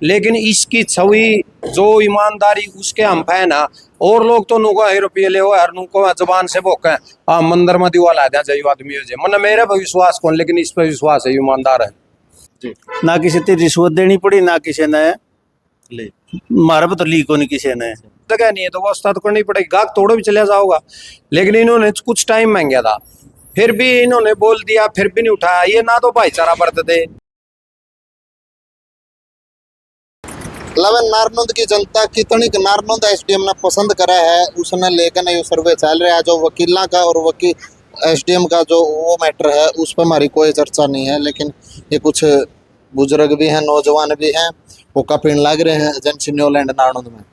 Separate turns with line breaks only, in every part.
लेकिन इसकी छवि जो ईमानदारी उसके हम है ना, और लोग तो नुको रुपये ले हर नुको जबान से भोके हाँ मंदिर में दीवा ला जाए आदमी मन मेरे पर विश्वास कौन, लेकिन इस पर विश्वास है, ईमानदार है
जी।
ना किसी से रिश्वत देनी पड़ी, ना किसी ने
ले
मारे पे तो ली को नहीं किसी ने।
जगह नहीं है तो व्यवस्था तो करनी पड़ेगी, गाहक तोड़ो भी चले जाओगा। लेकिन इन्होंने कुछ टाइम मांगा था, फिर भी इन्होंने बोल दिया, फिर भी नहीं उठाया। ये ना तो भाईचारा बरतते।
लवन नारनौंद की जनता कितनी नारनौंद एसडीएम ने पसंद करा है उसने लेकर ये सर्वे चल रहा है। जो वकीलों का और वकील एसडीएम का जो वो मैटर है उस पर हमारी कोई चर्चा नहीं है, लेकिन ये कुछ बुजुर्ग भी हैं, नौजवान भी हैं, वो काफी लग रहे हैं एजेंसी न्यूलैंड नारनौंद में।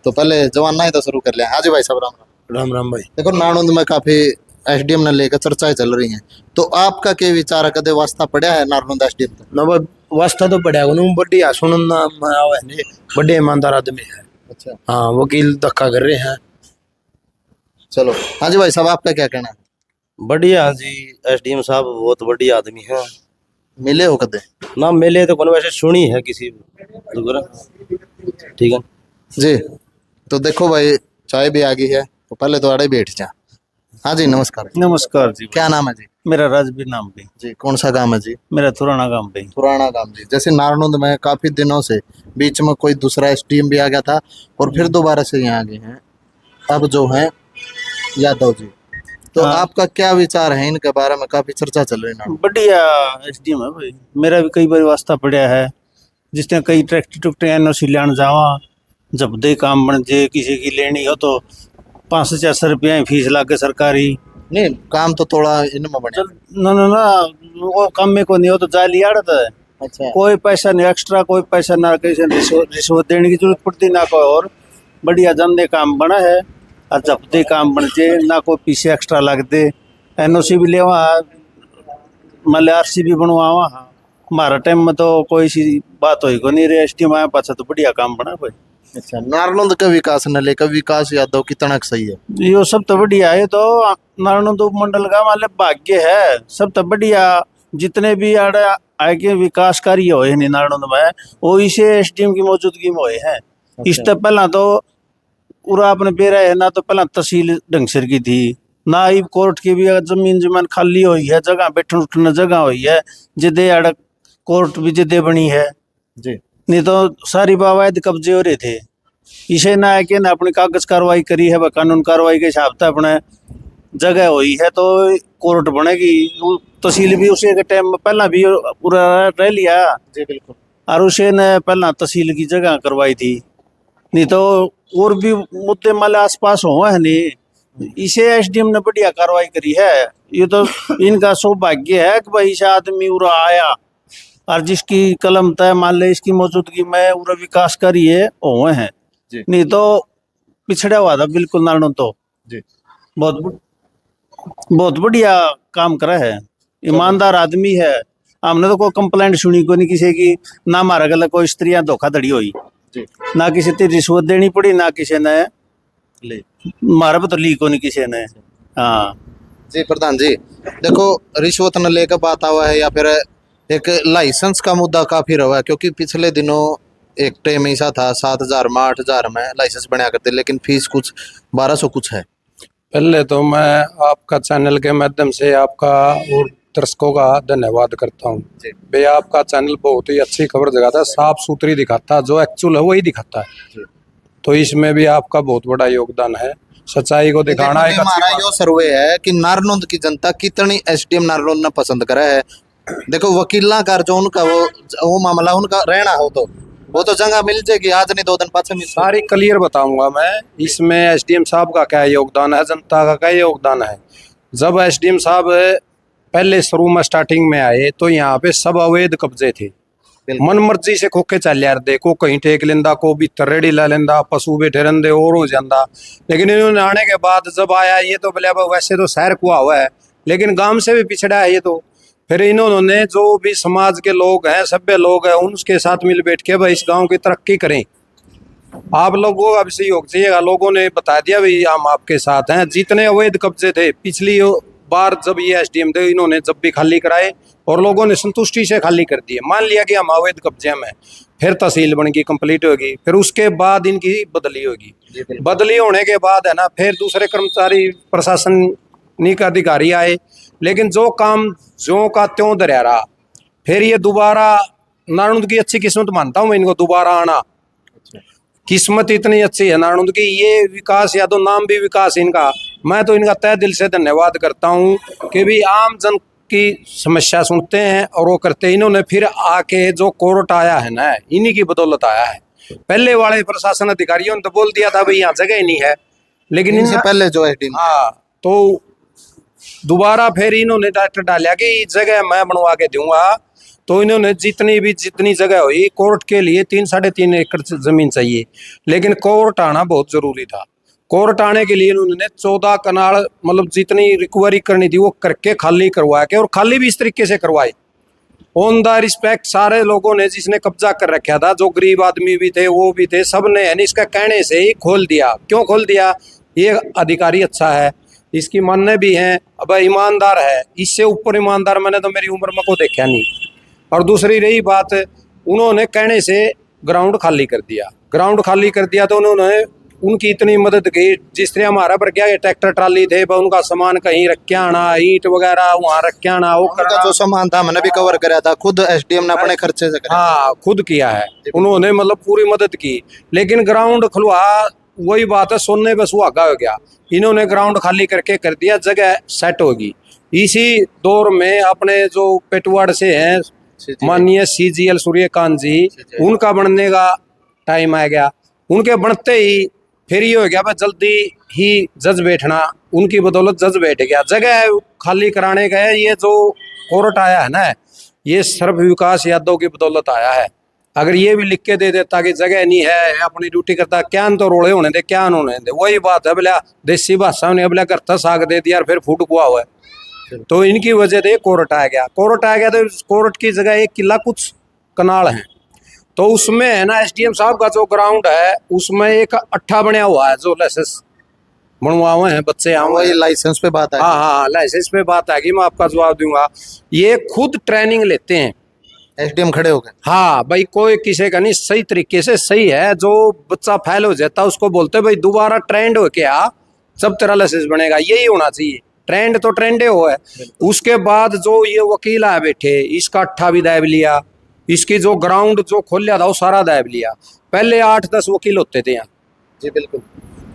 तो पहले जवाना ही तो शुरू कर लिया। हाँ जी भाई साहब, राम राम।
राम राम भाई।
देखो नारनौंद में काफी एसडीएम ने लेकर चर्चाएं चल रही हैं, तो आपका क्या विचार है? कदे वास्ता पड़ा है नारनौंद एसडीएम का?
ना भाई वास्ता तो पड़ा है, बढ़िया सुनना आवे ने, बड़े ईमानदार आदमी है।
अच्छा,
हाँ वकील धक्का कर रहे हैं।
चलो। हाँ जी भाई साहब, आपका क्या कहना है?
बढ़िया जी, एसडीएम साहब बहुत बढ़िया आदमी है।
मिले हो कदे?
ना मिले तो कौन, वैसे सुनी है किसी दूसरा। ठीक है
जी। तो देखो भाई, चाय भी आ गई है, तो पहले तो आड़े बैठ जा। हाँ जी, नमस्कार।
नमस्कार जी।
क्या नाम है जी?
मेरा राजवीर नाम भी।
जी, कौन सा गांव है जी?
मेरा पुराना काम भी।
पुराना गांव जी। जैसे नारनौंद में काफी दिनों से बीच में कोई दूसरा एसडीएम भी आ गया था और फिर दोबारा से यहाँ आ गए हैं, अब जो है यादव जी। तो
हाँ।
आपका क्या विचार है इनके बारे में? काफी चर्चा चल रही है नारनौंद।
बढ़िया एसडीएम है भाई, मेरा भी कई बार वास्ता पड़ा है। जिसने कई ट्रैक्टर टुकटे एनओसी लाने जावा, जब दे काम बन जे किसी की लेनी हो तो 500-400 रुपया फीस लागे सरकारी।
नहीं, काम तो थोड़ा इनमें बने।
ना ना ना, वो काम में को नहीं हो तो जाली आड़त है।
अच्छा,
कोई पैसा नहीं एक्स्ट्रा, कोई पैसा ना किसी रिश्वत देने की जरूरत पड़ती ना कोई, और बढ़िया धंधे काम बना है। और जब दे काम बनते ना कोई पीछे एक्स्ट्रा लगते। एनओसी भी लेवा, मतलब आरसी भी बनवावा। हमारा टाइम में तो कोई सी बात होई को नहीं, एसडीएम आया पाछा तो बढ़िया काम बना भाई।
अच्छा। नारनौंद का विकास न लेकर विकास यादव कितना सही है?
यो सब तो बढ़िया है। तो नारायण उपमंडल का मतलब भाग्य है, सब तो बढ़िया। जितने भी आड़े आगे विकास कार्य हुए हैं नारायण में, वो इसे एसडीएम की मौजूदगी में हुए हैं। इससे पहला तो पूरा अपने बेरा है ना, तो पहला तहसील ढंगसर की थी ना, ही कोर्ट की भी जमीन खाली हुई है, जगह बैठने उठने जगह हुई है, जिदे आड़ कोर्ट भी जिदे बनी है
जी।
नहीं तो सारी बावायद कब्जे हो रहे थे। इसे ना है कि ना अपनी कागज कार्रवाई करी है, कानून कार्रवाई के हिसाब से अपने जगह हुई है तो कोर्ट बनेगी। तहसील भी उसी के टाइम में पहला भी पूरा रह लिया
जी बिल्कुल।
और उसे ने पहला तहसील की जगह करवाई थी, नहीं तो और भी मुद्दे माले आसपास हो है नहीं। इसे एसडीएम ने बढ़िया कार्रवाई करी है। ये तो इनका सौभाग्य है कि भाई इसे आदमी उरा आया और जिसकी कलम तय मान ले इसकी मौजूदगी में पूरा विकास करिए हुए हैं।
जी।
नहीं तो पिछड़ा हुआ था बिल्कुल नारायण। तो
जी।
बहुत बहुत बढ़िया काम करा है, ईमानदार आदमी है। हमने तो कोई कंप्लेंट सुनी को नहीं किसी की, ना हमारा गला कोई स्त्रियां धोखाधड़ी हुई,
जी।
ना किसी से रिश्वत देनी पड़ी, ना किसी ने
ले
मारे पे तो ली को नहीं किसी ने। हाँ
जी प्रधान जी, देखो रिश्वत न लेकर बात आवा है या फिर एक लाइसेंस का मुद्दा काफी रहा है, क्योंकि पिछले दिनों एक टाइम ऐसा था 7,000 में 8,000 में लाइसेंस बनाया करते, लेकिन फीस कुछ 1,200 कुछ है।
पहले तो मैं आपका चैनल के माध्यम से आपका और दर्शकों का धन्यवाद करता हूँ।
जी।
भाई आपका चैनल बहुत ही अच्छी खबर दिखाता है, साफ सुथरी दिखाता है, जो एक्चुअल है वही दिखाता है। तो इसमें भी आपका बहुत बड़ा योगदान है, सच्चाई को दिखाना एक अच्छी
हमारा
बात
यो सर्वे है कि नारनौंद की जनता कितनी एसडीएम नारनौंद ने पसंद करा है। देखो वकीला का जो उनका वो मामला उनका रहना हो तो वो तो जगह मिल जाएगी, आज नहीं 2 दिन पाछे मिल
सारी क्लियर बताऊंगा मैं। इसमें एसडीएम साहब का क्या योगदान है, जनता का क्या योगदान है। जब एसडीएम साहब पहले शुरू में स्टार्टिंग में आए तो यहाँ पे सब अवैध कब्जे थे, मन मर्जी से खोखे चल यार दे, को कहीं टेक लेंदा, को भी रेडी ला लेंदा, पशु बैठे रहंदे और हो जाता। लेकिन इन्होंने आने के बाद जब आया ये तो बोले वैसे तो शहर कुआ हुआ है लेकिन गांव से भी पिछड़ा है ये तो। फिर इन्होंने जो भी समाज के लोग हैं, सभ्य लोग हैं, उनके साथ मिल बैठ के भाई इस गांव की तरक्की करें। आप लोगों का भी सहयोग चाहिएगा। लोगों ने बता दिया भाई हम आपके साथ हैं। जितने अवैध कब्जे थे पिछली बार जब ये एसडीएम थे, इन्होंने जब भी खाली कराए और लोगों ने संतुष्टि से खाली कर दिए, मान लिया कि हम अवैध कब्जे में। फिर तहसील बन गई, कंप्लीट होगी, फिर उसके बाद इनकी बदली होगी। बदली होने के बाद है ना फिर दूसरे कर्मचारी प्रशासनिक अधिकारी आए, लेकिन जो काम ज्यों का त्यों धरा रहा। फिर ये दोबारा, नारायण की अच्छी किस्मत मानता हूँ मैं इनको, दोबारा आना किस्मत इतनी अच्छी है नारायण की। ये विकास यादव, नाम भी विकास इनका, मैं तो इनका तहे दिल से धन्यवाद करता हूँ कि भी आम जन की समस्या सुनते हैं और वो करते हैं। इन्होंने फिर आके जो कोर्ट आया है ना, इन्हीं की बदौलत आया है। पहले वाले प्रशासन अधिकारियों ने तो बोल दिया था भाई यहाँ जगह ही नहीं है, लेकिन
इनसे पहले जो एसडीएम,
हाँ, तो दोबारा फिर इन्होंने डाक्टर डाला कि जगह मैं बनवा के दूंगा। तो इन्होंने जितनी जगह हुई, कोर्ट के लिए 3-3.5 एकड़ जमीन चाहिए, लेकिन कोर्ट आना बहुत जरूरी था। कोर्ट आने के लिए इन्होंने 14 कनाल मतलब जितनी रिकवरी करनी थी वो करके खाली करवा के, और खाली भी इस तरीके से करवाए ऑन द रिस्पेक्ट। सारे लोगों ने जिसने कब्जा कर रखा था, जो गरीब आदमी भी थे वो भी थे, सब ने यानी इसका कहने से ही खोल दिया। क्यों खोल दिया? ये अधिकारी अच्छा है, इसकी मान्य भी हैं, अब ईमानदार है, इससे ऊपर ईमानदार मैंने तो मेरी उम्र में को देखा नहीं। और दूसरी रही बात, उन्होंने कहने से ग्राउंड खाली कर दिया। ग्राउंड खाली कर दिया तो उन्होंने उनकी इतनी मदद की, जिस तरह हमारा पर क्या ट्रैक्टर ट्राली थे, उनका सामान कहीं रख के आना, ईंट वगैरह वहाँ रख के आना, वो
उनका जो सामान था मैंने भी कवर कराया था, खुद एसडीएम ने अपने खर्चे से कराया।
हाँ, खुद किया है उन्होंने, मतलब पूरी मदद की। लेकिन ग्राउंड खुलवा, वही बात है, सोने पे सुहागा हो गया। इन्होंने ग्राउंड खाली करके कर दिया, जगह सेट होगी। इसी दौर में अपने जो पेटवाड़ से हैं माननीय सीजीएल सूर्यकांत जी, उनका बनने का टाइम आ गया। उनके बनते ही फिर ये हो गया भाई जल्दी ही जज बैठना, उनकी बदौलत जज बैठ गया। जगह खाली कराने का ये जो कोर्ट आया है ना, ये सिर्फ विकास यादव की बदौलत आया है। अगर ये भी लिख के दे देता कि जगह नहीं है, अपनी ड्यूटी करता, क्या तो रोड़े होने दे, क्या होने दे, वही बात है बोला देसी भाषा ने बोला करता साग दे दिया और फिर फूट हुआ हुआ है। तो इनकी वजह से कोर्ट आ गया। कोर्ट आ गया तो कोर्ट की जगह 1 किला कुछ कनाल है, तो उसमें है ना एसडीएम साहब का जो ग्राउंड है उसमें एक अट्ठा बना हुआ है, जो लाइसेंस बनवा हुए हैं बच्चे।
वही लाइसेंस पे बात है।
हाँ हाँ, लाइसेंस पे बात आएगी, मैं आपका जवाब दूंगा। ये खुद ट्रेनिंग लेते हैं,
एसडीएम खड़े हो गए।
हाँ भाई, कोई किसी का नहीं, सही तरीके से सही है। जो बच्चा फेल हो जाता है उसको बोलते भाई दोबारा ट्रेंड हो के आ, सब तेरा लाइसेंस बनेगा। यही होना चाहिए, ट्रेंड तो ट्रेंडे हो है। उसके बाद जो ये वकील आए बैठे, इसका अट्ठा भी दाब लिया, इसकी जो ग्राउंड जो खोल लिया था वो सारा दाब लिया। पहले 8-10 वकील होते थे यहाँ।
जी बिल्कुल।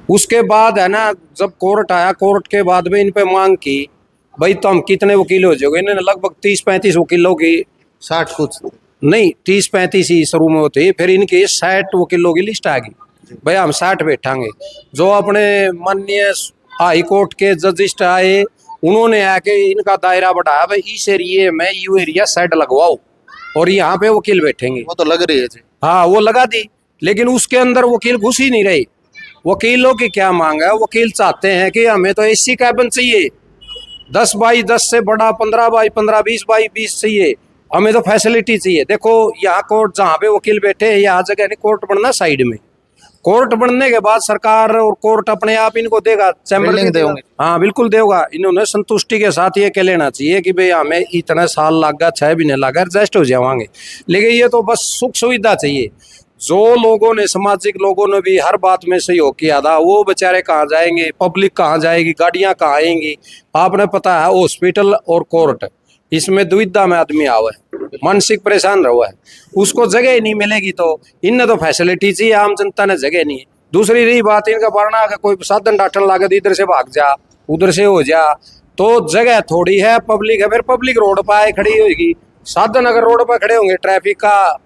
उसके बाद है ना, जब कोर्ट आया, कोर्ट के बाद में इन पे मांग की भाई तो हम कितने वकील हो जाओगे। इन्होंने लगभग 30-35 वकीलों की,
60 कुछ
नहीं 30-35 ही शुरू में होते, फिर इनकी 60 वकीलों की लिस्ट आ गई। भाई हम 60 बैठांगे। जो अपने माननीय हाई कोर्ट के जजिस्ट आए, उन्होंने आके इनका दायरा बढ़ाया, भाई इस एरिए में यू एरिया सेट लगवाओ और यहाँ पे वकील बैठेंगे।
वो तो लग रही है जी।
हाँ, वो लगा दी, लेकिन उसके अंदर वकील घुस ही नहीं रहे। वकीलों की क्या मांग है? वकील चाहते हैं कि हमें तो एसी कैबिन चाहिए, 10x10 से बड़ा, 15x15, 20x20 चाहिए, हमें तो फैसिलिटी चाहिए। देखो यहाँ कोर्ट जहाँ पे वकील बैठे हैं, यहाँ जगह नहीं, कोर्ट बनना साइड में। कोर्ट बनने के बाद सरकार और कोर्ट अपने आप इनको देगा, चैम्बर
बिल्डिंग देंगे।
हाँ बिल्कुल देगा। इन्होंने संतुष्टि के साथ ये कह लेना चाहिए कि भाई हमें इतना साल लगा, 6 महीने लगा, एडजस्ट हो जाएंगे। लेकिन ये तो बस सुख सुविधा चाहिए। जो लोगों ने, सामाजिक लोगों ने भी हर बात में सहयोग किया था, वो बेचारे कहाँ जाएंगे? पब्लिक कहाँ जाएगी? गाड़ियाँ कहाँ आएंगी? आपने पता है हॉस्पिटल और कोर्ट, इसमें दुविधा में आदमी आवा है, मानसिक परेशान रहा है, उसको जगह ही नहीं मिलेगी। तो इनने तो फैसिलिटी चाहिए, आम जनता ने जगह नहीं है। दूसरी रही बात इनका बढ़ना, कोई साधन डाटन लागत, इधर से भाग जा, उधर से हो जा, तो जगह थोड़ी है, पब्लिक है, फिर पब्लिक रोड पर आए खड़ी होगी। साधन अगर रोड पर खड़े होंगे, ट्रैफिक का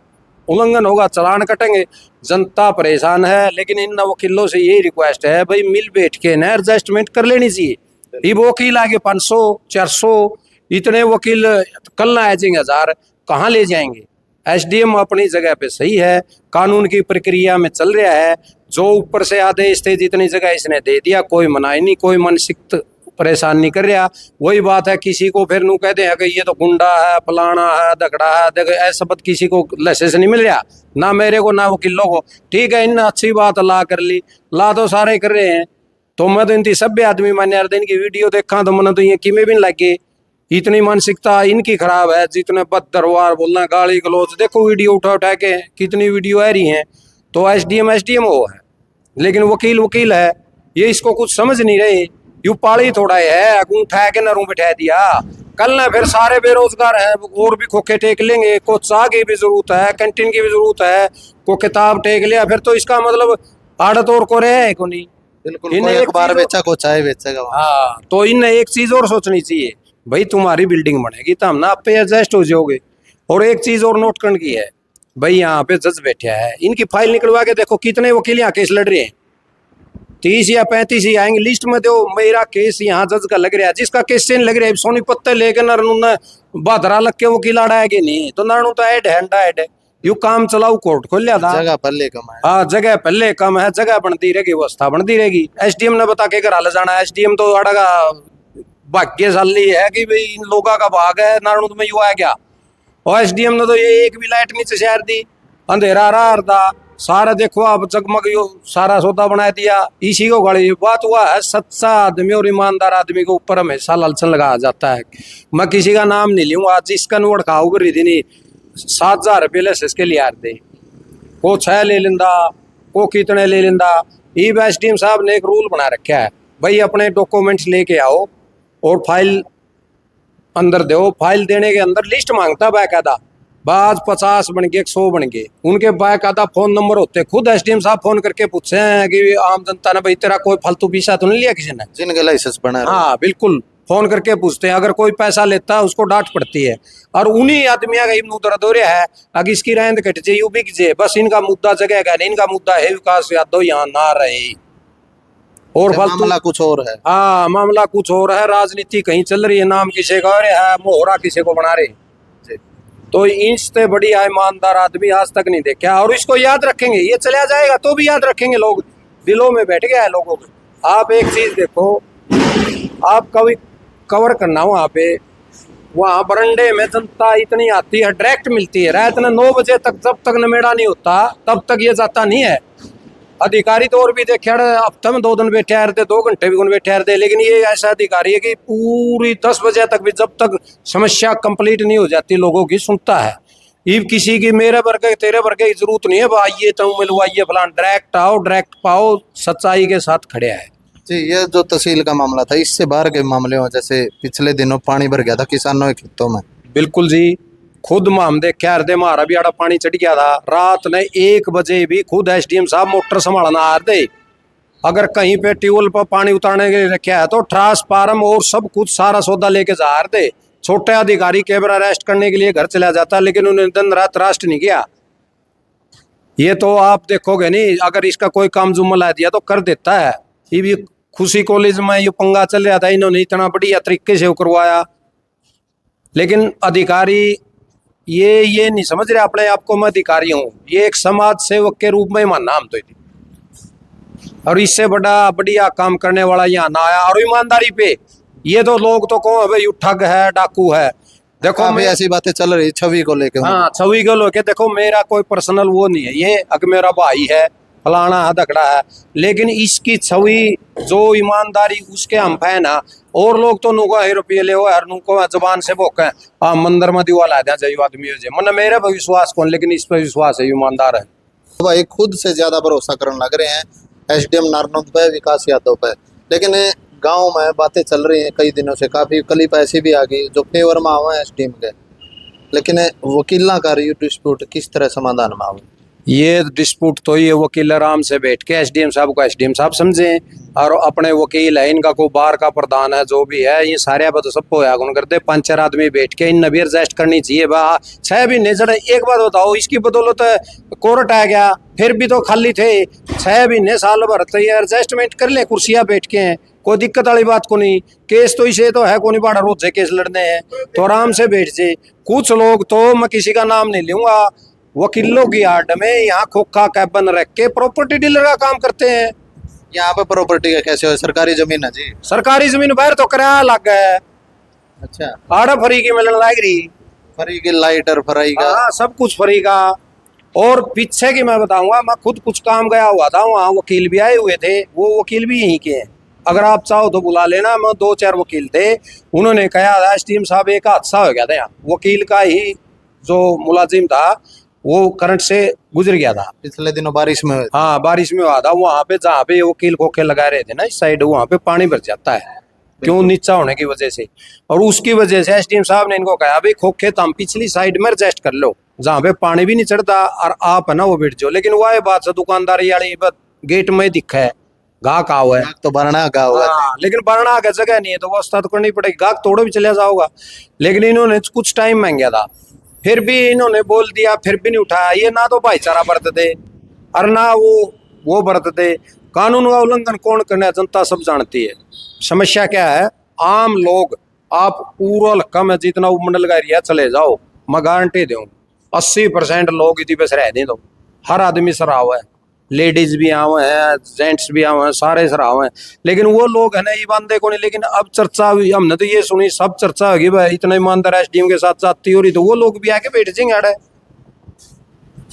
उल्लंघन होगा, चालान कटेंगे, जनता परेशान है। लेकिन इन वकीलों से यही रिक्वेस्ट है, भाई मिल बैठ के ना एडजस्टमेंट कर लेनी चाहिए। ये वकील आगे 500-400 इतने वकील कल ना आ जाएंगे 1000, कहाँ ले जाएंगे? एसडीएम अपनी जगह पे सही है, कानून की प्रक्रिया में चल रहा है। जो ऊपर से आदेश थे, जितनी जगह इसने दे दिया, कोई मनाही नहीं, कोई मानसिक परेशान नहीं कर रहा। वही बात है, किसी को फिर नू कहते हैं कि ये तो गुंडा है, फलाना है, दगड़ा है, देखो ऐसा बात, किसी को लाइसेंस नहीं मिल रहा, ना मेरे को ना वकीलों को। ठीक है, इन अच्छी बात ला कर ली, ला तो सारे कर रहे हैं। तो मैं तो इनकी सभ्य आदमी मान्य इनकी वीडियो देखा तो मैंने तो ये किमें भी नहीं लगे इतनी मानसिकता इनकी खराब है, जितने बददरवार बोलना, गाली गलौज, देखो वीडियो उठा उठा के कितनी वीडियो आ रही हैं। तो एसडीएम वो है, लेकिन वकील वकील है, ये इसको कुछ समझ नहीं रहे। यू पाली थोड़ा है, उठा के नरों बिठा दिया, कल ना फिर सारे बेरोजगार हैं और भी खोखे टेक लेंगे। को चाह की भी जरूरत है, कैंटीन की भी जरूरत है, को किताब टेक लिया, फिर तो इसका मतलब आड़त और को रहे को नहीं।
बिल्कुल,
इन्हें
कोई
एक
अखबार
चीज
बेचा, को चाय बेचेगा वहाँ।
हाँ, तो इन्हें एक चीज और सोचनी चाहिए, भाई तुम्हारी बिल्डिंग बनेगी तो हम ना आप पे एडजस्ट हो जाओगे। और एक चीज और नोट करने की है, भाई यहाँ पे जज बैठा है, इनकी फाइल निकलवा के देखो कितने वकील यहाँ केस लड़ रहे हैं। 30 या 35 ही आएंगे लिस्ट में। दो मेरा केस यहाँ जज का लग रहा है, जिसका केस चेन लग रहा है सोनी पत्ते लेके नरनू बहादरा लग के वकील आड़ा है कि नहीं, तो नरनू तो ऐड है यू काम चलाऊ कोर्ट खोल लिया था।
जगह पल्ले कम है।
हाँ, जगह पहले कम है, जगह बनती रहेगी, व्यवस्था बनती रहेगी। एसडीएम ने बता के घर ले जाना है, एसडीएम तो अड़गा भाग्यशाली है कि भाई इन लोगों का भाग है, नारायण में युवा है क्या। और एसडीएम ने तो ये एक भी लाइट नीचे शहर दी, अंधेरा रहा था सारा, देखो आप जगमग यो सारा सौदा बना दिया। इसी को गड़ी बात हुआ है, सच्चा आदमी और ईमानदार आदमी के ऊपर हमेशा लालचन लगाया जाता है। मैं किसी का नाम नहीं लूंगा, जिसका नोट खाओ कर रही थी 7,000 रुपये ले इसके लिए यार दे, को 6 ले लेंदा, को कितने ले लेंदा। ई एसडीएम साहब ने एक रूल बना रखा है, भाई अपने डॉक्यूमेंट्स लेके आओ और फाइल अंदर दो। फाइल देने के अंदर लिस्ट मांगता बाकायदा, बाद 50 बन गए 100 बन गए, उनके बाकायदा फोन नंबर होते। खुद एसडीएम साहब फोन करके पूछे हैं कि आम जनता ने भाई तेरा कोई फालतू पीसा तो नहीं लिया किसी ने।
जिनके लाइसेंस बना है।
हाँ बिल्कुल, फोन करके पूछते हैं, अगर कोई पैसा लेता है उसको डांट पड़ती है। और उन्हीं आदमियों का इब्न दर्द हो रहा है, अगर इसकी रेंद कट जाए यू बिक जाए, बस इनका मुद्दा जगह का नहीं, इनका मुद्दा है विकास यादव यहाँ ना रहे। और फालतू
मामला कुछ और है।
हाँ, मामला कुछ और है, राजनीति कहीं चल रही है, नाम किसी का है, मोहरा किसी को बना रहे। तो इनसे बढ़िया ईमानदार आदमी आज तक नहीं देखा, और इसको याद रखेंगे। ये चला जाएगा तो भी याद रखेंगे, लोग दिलों में बैठ गया है लोगों के। आप एक चीज देखो, आप कभी कवर करना वहाँ पे, वहाँ बरंडे में जनता इतनी आती है, डायरेक्ट मिलती है रात में 9 बजे तक, जब तक नमेड़ा नहीं होता तब तक ये जाता नहीं है। अधिकारी तो और भी देखे हफ्ते में 2 दिन बैठे रहते, 2 घंटे भी बैठे रहते, लेकिन ये ऐसा अधिकारी है कि पूरी 10 बजे तक भी जब तक समस्या कंप्लीट नहीं हो जाती लोगों की सुनता है। ये किसी की मेरे वर्ग तेरे वर्ग की जरूरत नहीं है, आइए तुम मिलवाइए फलान, डायरेक्ट आओ डायरेक्ट पाओ, सच्चाई के साथ खड़े है
जी। ये जो तहसील का मामला था, इससे बाहर के मामले हो, जैसे पिछले दिनों पानी भर गया था किसानों के खेतों में।
बिल्कुल जी, खुद माम देखे हरदे मारा भी आड़ा पानी चढ़ गया था, रात ने 1 बजे भी खुद एसडीएम साहब मोटर संभालना आ दे। अगर कहीं पे ट्यूबवेल पर पानी उतारने के लिए रखा है तो ट्रांसफार्म और सब कुछ सारा सौदा लेके जा दे। छोटे अधिकारी कैमरा अरेस्ट करने के लिए घर चला जाता, लेकिन उन्होंने दिन रात रास्ट नहीं किया। ये तो आप देखोगे नहीं, अगर इसका कोई काम जुम्मन ला दिया तो कर देता है। ये भी खुशी कॉलेज में ये पंगा चल रहा था, इन्होंने इतना बढ़िया तरीके से करवाया, लेकिन अधिकारी ये नहीं समझ रहे अपने आप को मैं अधिकारी हूँ। ये एक समाज सेवक के रूप में मानना हम तो, और इससे बड़ा बढ़िया काम करने वाला यहाँ ना आया। और ईमानदारी पे ये तो लोग तो कहो भाई ठग है, डाकू है। देखो
मैं ऐसी बातें चल रही छवि को लेकर।
हाँ, छवि को लेके देखो, मेरा कोई पर्सनल वो नहीं है, ये अगर मेरा भाई है, फलाना है, दगड़ा है, लेकिन इसकी छवि जो ईमानदारी उसके हम है ना। और लोग तो नुको रुपये ले हर नुको जबान से भोके हाँ मंदिर में दीवा ला दिया जाइए आदमी हो जाए, मन मेरे पर विश्वास कौन, लेकिन इस पर विश्वास है, ईमानदार है।
तो भाई खुद से ज्यादा भरोसा करने लग रहे हैं एसडीएम नारनौंद पे, विकास यादव पे। लेकिन गांव में बातें चल रही हैं कई दिनों से, काफी क्लिप ऐसी भी आ गई जो फेवर में आवा है एसडीएम के, लेकिन वकील का डिस्प्यूट किस तरह समाधान में आवे।
ये डिस्प्यूट तो ये वकील आराम से बैठ के एसडीएम साहब को एसडीएम साहब समझे, और अपने वकील है, इनका को बार का प्रधान है, जो भी है, ये सारे तो सबको यागुन करते 5-4 आदमी बैठ के इन भी एडजस्ट करनी चाहिए। 6 महीने चढ़े, एक बात बताओ, इसकी बदौलत कोर्ट आ गया, फिर भी तो खाली थे 6 महीने साल भर, तो ये एडजस्टमेंट कर ले, कुर्सियाँ बैठ के हैं, कोई दिक्कत वाली बात को नहीं। केस तो इसे तो है को नहीं, बड़ा रोज से केस लड़ने हैं तो आराम से बैठ जाए। कुछ लोग तो, मैं किसी का नाम नहीं लूंगा, वकीलों की आड़ में यहाँ खोखा कैबन रख के प्रॉपर्टी डीलर का काम करते हैं।
यहाँ पे प्रॉपर्टी का कैसे हो, सरकारी जमीन है जी।
सरकारी जमीन बाहर तो किराया लग गया है,
अच्छा,
आड़ा फ्री की मिलने लग रही,
फ्री की लाइटर फ्राई का।
हाँ, सब कुछ फ्री का। और पीछे की मैं बताऊंगा, मैं खुद कुछ काम गया हुआ था, वहाँ वकील भी आए हुए थे, वो वकील भी यहीं के हैं, अगर आप चाहो तो बुला लेना, मैं 2-4 वकील थे, उन्होंने कहा एसडीएम साहब एक हादसा हो गया था यहाँ, वकील का ही जो मुलाजिम था वो करंट से गुजर गया था।
पिछले दिनों बारिश में हुए थे।
हाँ बारिश में हुआ था, वहां पे जहाँ पे वकील खोखे लगा रहे थे ना इस साइड, वहां पे पानी भर जाता है, क्यों, नीचा होने की वजह से। और उसकी वजह से एसडीएम साहब ने इनको कहा भाई खोखे तो हम पिछली साइड में एडजस्ट कर लो, जहाँ पे पानी भी नहीं चढ़ता और आप है ना वो बैठ जाओ। लेकिन वह बात से दुकानदारी वाली गेट में दिखा है, गाहक आओ है
तो भरना का होगा।
हाँ, लेकिन भरना का जगह नहीं है तो व्यवस्था तो करनी पड़ेगी, गाहक तोड़ो भी चले जाओगा। लेकिन इन्होंने कुछ टाइम मांग गया था, फिर भी इन्होंने बोल दिया, फिर भी नहीं उठाया। ये ना तो भाईचारा बरतते और ना वो बरतते। कानून का उल्लंघन कौन करना है जनता सब जानती है। समस्या क्या है, आम लोग, आप पूरा लक्का में जितना उपमंडल का एरिया चले जाओ, मैं गारंटी दूं 80% लोग इसी पे रह दें, तो हर आदमी सराहा हुआ है, लेडीज भी आवे हैं, जेंट्स भी आवे हैं, सारे सराहा हुए हैं। लेकिन वो लोग है ना ये बांधे को नहीं। लेकिन अब चर्चा हुई, हमने तो ये सुनी, सब चर्चा होगी भाई इतना ईमानदार एसडीएम के साथ जाती हो रही, तो वो लोग भी आके बैठ जाएंगे अड़े,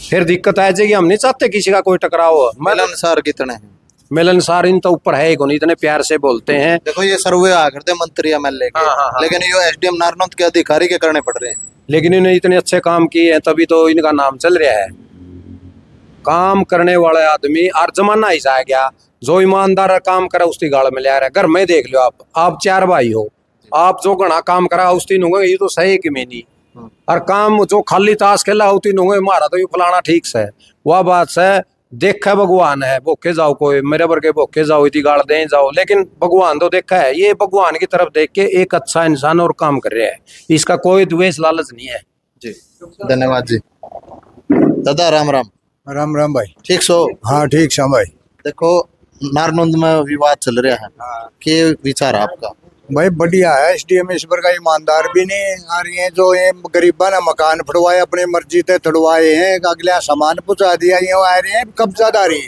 फिर दिक्कत आ जाएगी। हम नहीं चाहते किसी का कोई टकराव हो।
मिलनसार कितने हैं?
मिलनसार इन तो ऊपर है ही को नहीं, इतने प्यार से बोलते हैं।
देखो ये सर्वे आ करते मंत्री एमएलए के,
हाँ, हाँ, हाँ।
लेकिन ये एसडीएम नारनौंद के अधिकारी के करने पड़ रहे हैं।
लेकिन इन्हें इतने अच्छे काम किए हैं तभी तो इनका नाम चल रहा है। काम करने वाले आदमी, और जमाना ऐसा आ गया जो ईमानदार काम करा उसकी गाड़ में ले आ रहा है। घर में देख लो आप 4 भाई हो, आप जो घना काम करा उस तीन होंगे, ये तो सही कि मैं नहीं। और काम जो खाली ताश खेला हो तीन होंगे, मारा तो ये फलाना ठीक से, वह बात से देखा भगवान है, भूखे जाओ कोई मेरे वर्गे भूखे जाओ, इतनी गाड़ दे जाओ, लेकिन भगवान तो देखा है। ये भगवान की तरफ देख के एक अच्छा इंसान और काम कर रहा है, इसका कोई द्वेष लालच नहीं है।
जी धन्यवाद जी। दादा राम राम।
राम राम भाई।
ठीक सो?
हाँ ठीक है भाई।
देखो नारनौंद में विवाद चल रहा है, क्या विचार है आपका?
भाई बढ़िया है, एसडीएम ईश्वर का ईमानदार भी नहीं। और ये जो ये गरीबा ने मकान फड़वाए अपनी मर्जी से तोड़वाए हैं, अगले सामान पहुंचा दिया, ये आ रहे हैं कब्जादारी।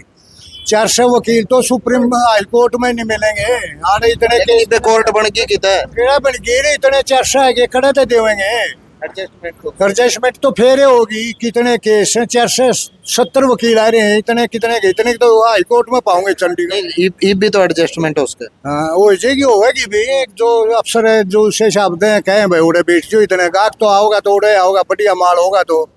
400 वकील तो सुप्रीम हाई कोर्ट में नहीं मिलेंगे। आने इतने
कोर्ट बन गई कितना
केड़ा बन गए, इतने 400 है खड़े तो देवेंगे एडजस्टमेंट तो फेरे होगी। कितने केस हैं, 470 वकील आ रहे हैं, इतने तो हाई कोर्ट में पाओगे चंडीगढ़।
भी तो एडजस्टमेंट है उसके।
हाँ हो जाएगी, होगी भी। एक जो अफसर है जो उससे शब्द हैं कहें भाई उड़े बैठ जो, इतने गाहक तो आओगा तो उड़े आओगा, बढ़िया माल होगा तो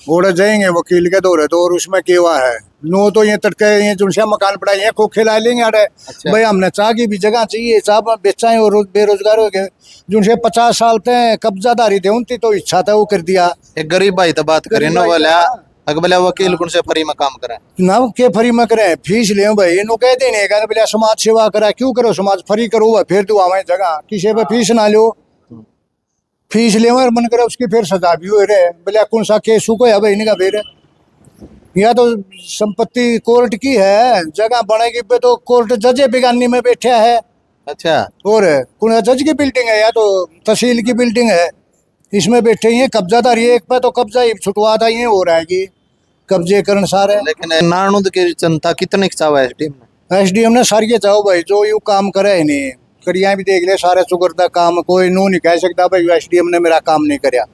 उड़े जाएंगे वकील के दौरे तो। और उसमें केवा है नो तो ये तड़के ये जुनसे मकान पड़ाई है खोखे ला लेंगे अरे।
अच्छा।
भाई हमने चाह की भी जगह चाहिए, चाह बेचाएं और बेरोजगार हो गए। जिनसे 50 साल तक कब्जादारी थे उनकी तो इच्छा था वो कर दिया।
एक गरीब भाई तो बात करें ना वाला अगले वकील कौन से फ्री में काम करे
ना के फ्री में करे, फीस ले भाई इन्हों कह देने का बोले समाज सेवा करा, क्यों करो समाज फ्री करो फिर तो आवे जगह किसी पे फीस ना लो, फीस ले मन करे उसकी फिर सजा भी हो रहे बोले कौन सा केस को है भाई इनका। फिर या तो संपत्ति कोर्ट की है, जगह बनेगी पे तो कोर्ट जज बेगानी में बैठा है।
अच्छा।
और कौन जज की बिल्डिंग है या तो तहसील की बिल्डिंग है, इसमें बैठे ही कब्जादार। ये एक पे तो कब्जा ही छुटवा था, ये हो रहा है कि कब्जे करण सारे।
लेकिन नारनौंद की जनता कितने चाव
एसडीएम ने सारी चाहो भाई जो यू काम करे नहीं करिया भी देख ले सारे सुगरदा काम, कोई नू नहीं कह सकता भाई एसडीएम ने मेरा काम नहीं कराया।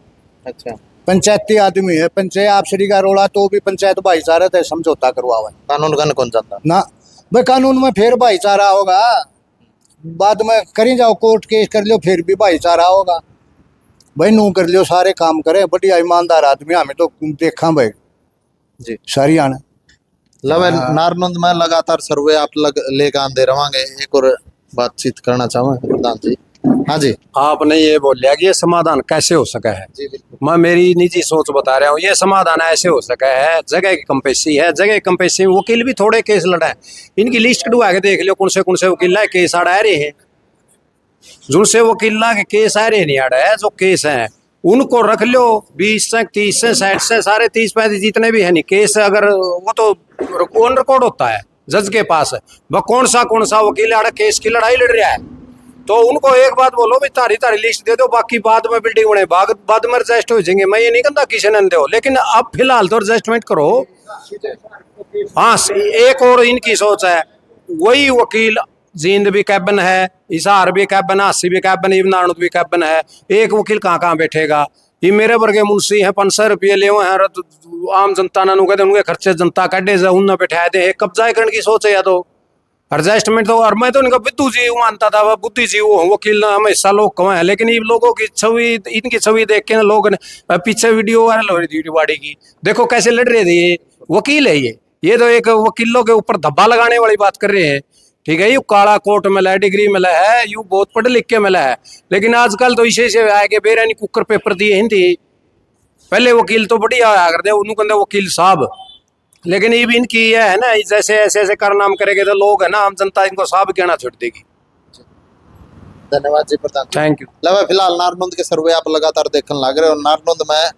अच्छा।
पंचायती आदमी है, पंचायत आप श्री का रोड़ा तो भी पंचायत भाईचारा थे समझौता करवावे,
कानून का कौन जाता
ना भाई कानून में फिर भाईचारा होगा, बाद में करी जाओ कोर्ट केस कर लो फिर भी भाईचारा होगा। भाई नू कर लियो सारे काम करे, बढ़िया ईमानदार आदमी हमें तो देखा भाई
जी
सारी आने
लवे। नारनौंद में लगातार सर्वे आप लेकर आंदे रहोगे। एक और बातचीत करना चाहूँगा प्रधान जी। हाँ जी।
आपने ये बोल लिया कि ये समाधान कैसे हो सका है,
जी बिल्कुल।
मैं मेरी निजी सोच बता रहा हूँ। ये समाधान ऐसे हो सका है, जगह की कंपेसी है, जगह की कंपेसी में वकील भी थोड़े केस लड़ा है। इनकी लिस्ट कटवा के देख लो कौन से वकील है केस आड़ा रहे हैं, जिनसे वकील के केस आ रहे नहीं आड़ा है, जो केस हैं उनको रख लो 20 से 30 से 60 से सारे 30-35 जितने भी है नहीं केस, अगर वो तो ऑन रिकॉर्ड होता है जज के पास, वह कौन सा वकील आड़ा केस की लड़ाई लड़ रहा है, तो उनको एक बात बोलो भी तारी लिस्ट दे दो, बाकी बाद में बिल्डिंग बने बाद में एडजस्ट हो जाएंगे। मैं ये नहीं कहता किसी ने दो, लेकिन अब फिलहाल तो एडजस्टमेंट करो। हाँ एक और इनकी सोच है, वही वकील जींद भी कैबन है, हिसार भी कैबन है, 80 भी कैबन, नारनौंद भी कैबन है। एक वकील कहाँ बैठेगा? ये मेरे वर्गे मुंशी हैं 500 रुपये ले हैं, आम जनता ना कहते उनके खर्चे जनता काटे उन बैठा दे, कब्जा करने की सोच है या तो एडजस्टमेंट तो, और मैं तो इनका बुद्धू जी मानता था, वह बुद्धि जी वो वकील ना हमेशा लोग कमाए हैं, लेकिन इन लोगों की छवि, इनकी छवि देख के ना लोग ने पीछे वीडियो वायरल हो रही थी बाड़ी की, देखो कैसे लड़ रहे थे, ये वकील है, ये तो एक वकीलों के ऊपर धब्बा लगाने वाली बात कर रहे हैं। ठीक है, यू काला कोट मिला है, डिग्री मिला है, यू बहुत पढ़े लिख के मिला है, लेकिन आजकल तो इसे से आए के बेरानी कुकर पेपर दिए हिंदी, पहले वकील तो बढ़िया आया करते उन्होंने कहते वकील साहब, लेकिन ये भी इनकी ये है ना, जैसे ऐसे ऐसे कारनाम करेंगे तो लोग है ना, आम जनता इनको साहब कहना छोड़ देगी।
धन्यवाद जी प्रधान।
Thank you.
लवा फिलहाल नारनौंद के सर्वे आप लगातार देखने लग रहे हो, और नारनौंद में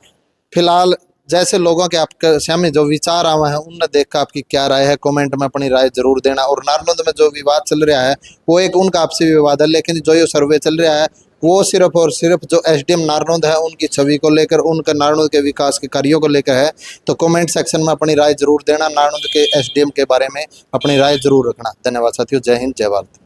फिलहाल जैसे लोगों के आपके सामने जो विचार आवे हैं उनने देखकर आपकी क्या राय है, कमेंट में अपनी राय जरूर देना। और नारनौंद में जो विवाद चल रहा है वो एक उनका आपसी विवाद है, लेकिन जो ये सर्वे चल रहा है वो सिर्फ और सिर्फ जो एसडीएम नारनौंद है उनकी छवि को लेकर, उनके नारनौंद के विकास के कार्यों को लेकर है। तो कमेंट सेक्शन में अपनी राय जरूर देना, नारनौंद के एसडीएम के बारे में अपनी राय जरूर रखना। धन्यवाद साथियों, जय हिंद, जय भारत।